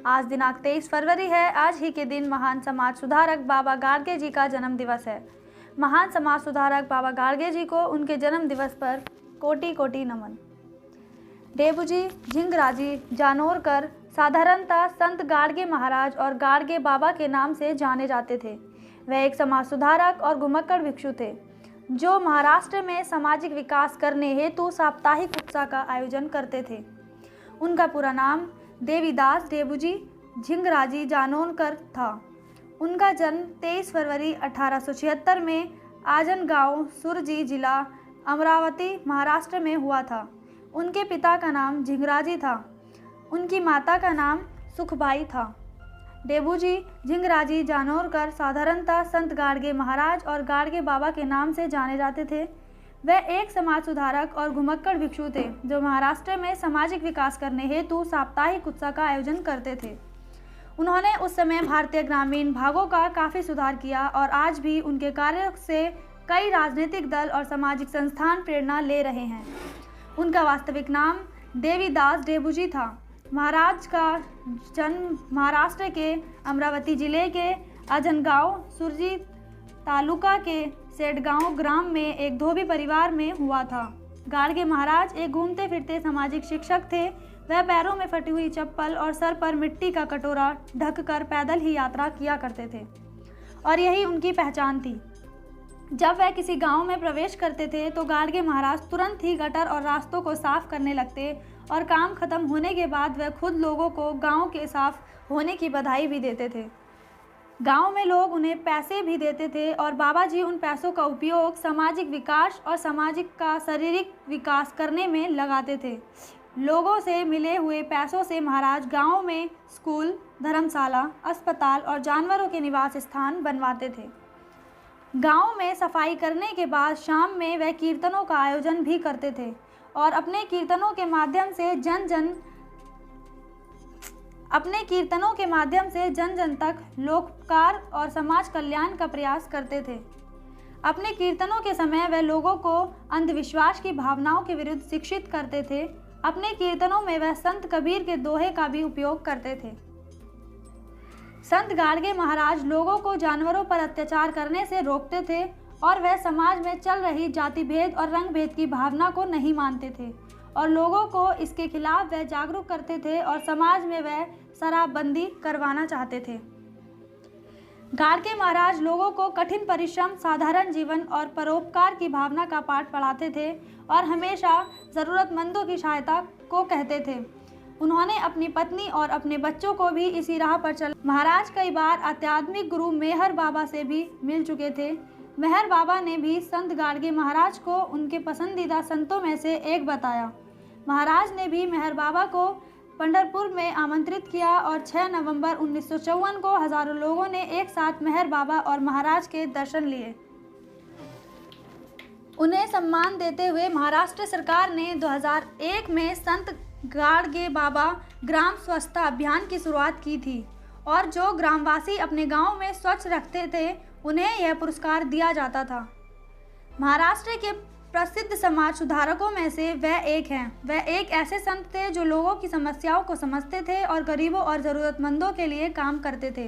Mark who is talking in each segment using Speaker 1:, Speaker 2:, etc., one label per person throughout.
Speaker 1: आज दिनांक 23 फरवरी है। आज ही के दिन महान समाज सुधारक बाबा गाडगे जी का जन्म दिवस है। महान समाज सुधारक बाबा गाडगे जी को उनके जन्म दिवस पर कोटि कोटि नमन। डेबूजी झिंगराजी जानोरकर साधारणतः संत गाडगे महाराज और गाडगे बाबा के नाम से जाने जाते थे। वह एक समाज सुधारक और घुमक्कड़ भिक्षु थे जो महाराष्ट्र में सामाजिक विकास करने हेतु साप्ताहिक उत्सव का आयोजन करते थे। उनका पूरा नाम देवीदास डेबूजी झिंगराजी जानोरकर था। उनका जन्म 23 फरवरी 1876 में आजनगांव सुरजी जिला अमरावती महाराष्ट्र में हुआ था। उनके पिता का नाम झिंगराजी था। उनकी माता का नाम सुखबाई था। डेबूजी झिंगराजी जानोरकर साधारणतः संत गाडगे महाराज और गाडगे बाबा के नाम से जाने जाते थे। वह एक समाज सुधारक और घुमक्कड़ भिक्षु थे जो महाराष्ट्र में सामाजिक विकास करने हेतु साप्ताहिक उत्सव का आयोजन करते थे। उन्होंने उस समय भारतीय ग्रामीण भागों का काफ़ी सुधार किया और आज भी उनके कार्य से कई राजनीतिक दल और सामाजिक संस्थान प्रेरणा ले रहे हैं। उनका वास्तविक नाम देवीदास डेबूजी था। महाराज का जन्म महाराष्ट्र के अमरावती जिले के अजनगांव सुरजी तालुका के सेडगांव ग्राम में एक धोबी परिवार में हुआ था। गाडगे महाराज एक घूमते फिरते सामाजिक शिक्षक थे। वह पैरों में फटी हुई चप्पल और सर पर मिट्टी का कटोरा ढककर पैदल ही यात्रा किया करते थे और यही उनकी पहचान थी। जब वह किसी गांव में प्रवेश करते थे तो गाडगे महाराज तुरंत ही गटर और रास्तों को साफ करने लगते और काम खत्म होने के बाद वह खुद लोगों को गांव के साफ होने की बधाई भी देते थे। गांव में लोग उन्हें पैसे भी देते थे और बाबा जी उन पैसों का उपयोग सामाजिक विकास और सामाजिक का शारीरिक विकास करने में लगाते थे। लोगों से मिले हुए पैसों से महाराज गांव में स्कूल, धर्मशाला, अस्पताल और जानवरों के निवास स्थान बनवाते थे। गांव में सफाई करने के बाद शाम में वह कीर्तनों का आयोजन भी करते थे और अपने कीर्तनों के माध्यम से जन जन तक लोककार और समाज कल्याण का प्रयास करते थे। अपने कीर्तनों के समय वह लोगों को अंधविश्वास की भावनाओं के विरुद्ध शिक्षित करते थे। अपने कीर्तनों में वह संत कबीर के दोहे का भी उपयोग करते थे। संत गाडगे महाराज लोगों को जानवरों पर अत्याचार करने से रोकते थे और वह समाज में चल रही जाति भेद और रंग भेद की भावना को नहीं मानते थे और लोगों को इसके खिलाफ वह जागरूक करते थे और समाज में वह शराबबंदी करवाना चाहते थे। गाडगे महाराज लोगों को कठिन परिश्रम, साधारण जीवन और परोपकार की भावना का पाठ पढ़ाते थे और हमेशा ज़रूरतमंदों की सहायता को कहते थे। उन्होंने अपनी पत्नी और अपने बच्चों को भी इसी राह पर चला। महाराज कई बार आध्यात्मिक गुरु मेहर बाबा से भी मिल चुके थे। मेहर बाबा ने भी संत गाडगे महाराज को उनके पसंदीदा संतों में से एक बताया। महाराज ने भी मेहर बाबा को पंढरपुर में आमंत्रित किया और 6 नवंबर 1954 को हजारों लोगों ने एक साथ मेहर बाबा और महाराज के दर्शन लिए। उन्हें सम्मान देते हुए महाराष्ट्र सरकार ने 2001 में संत गाडगे बाबा ग्राम स्वच्छता अभियान की शुरुआत की थी और जो ग्रामवासी अपने गांव में स्वच्छ रखते थे उन्हें यह पुरस्कार दिया जाता था। महाराष्ट्र के प्रसिद्ध समाज सुधारकों में से वह एक हैं। वह एक ऐसे संत थे जो लोगों की समस्याओं को समझते थे और गरीबों और ज़रूरतमंदों के लिए काम करते थे।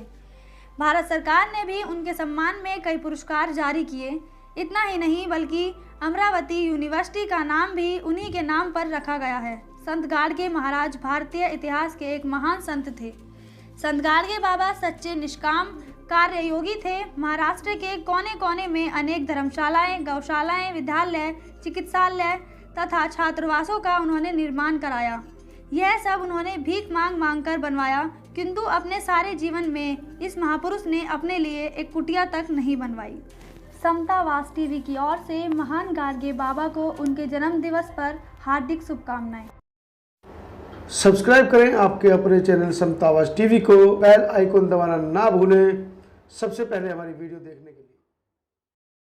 Speaker 1: भारत सरकार ने भी उनके सम्मान में कई पुरस्कार जारी किए। इतना ही नहीं बल्कि अमरावती यूनिवर्सिटी का नाम भी उन्हीं के नाम पर रखा गया है। संत गाडगे महाराज भारतीय इतिहास के एक महान संत थे। संत गाडगे बाबा सच्चे निष्काम कार्य योगी थे। महाराष्ट्र के कोने कोने में अनेक धर्मशालाएं, गौशालाएं, विद्यालय, चिकित्सालय तथा छात्रावासों का उन्होंने निर्माण कराया। यह सब उन्होंने भीख मांग कर बनवाया, किंतु अपने सारे जीवन में इस महापुरुष ने अपने लिए एक कुटिया तक नहीं बनवाई। समतावास टीवी की ओर से महान गाडगे बाबा को उनके जन्म दिवस पर हार्दिक शुभकामनाएं।
Speaker 2: सब्सक्राइब करें आपके अपने चैनल समतावास टीवी को। बेल आइकन दबाना ना भूलें सबसे पहले हमारी वीडियो देखने के लिए।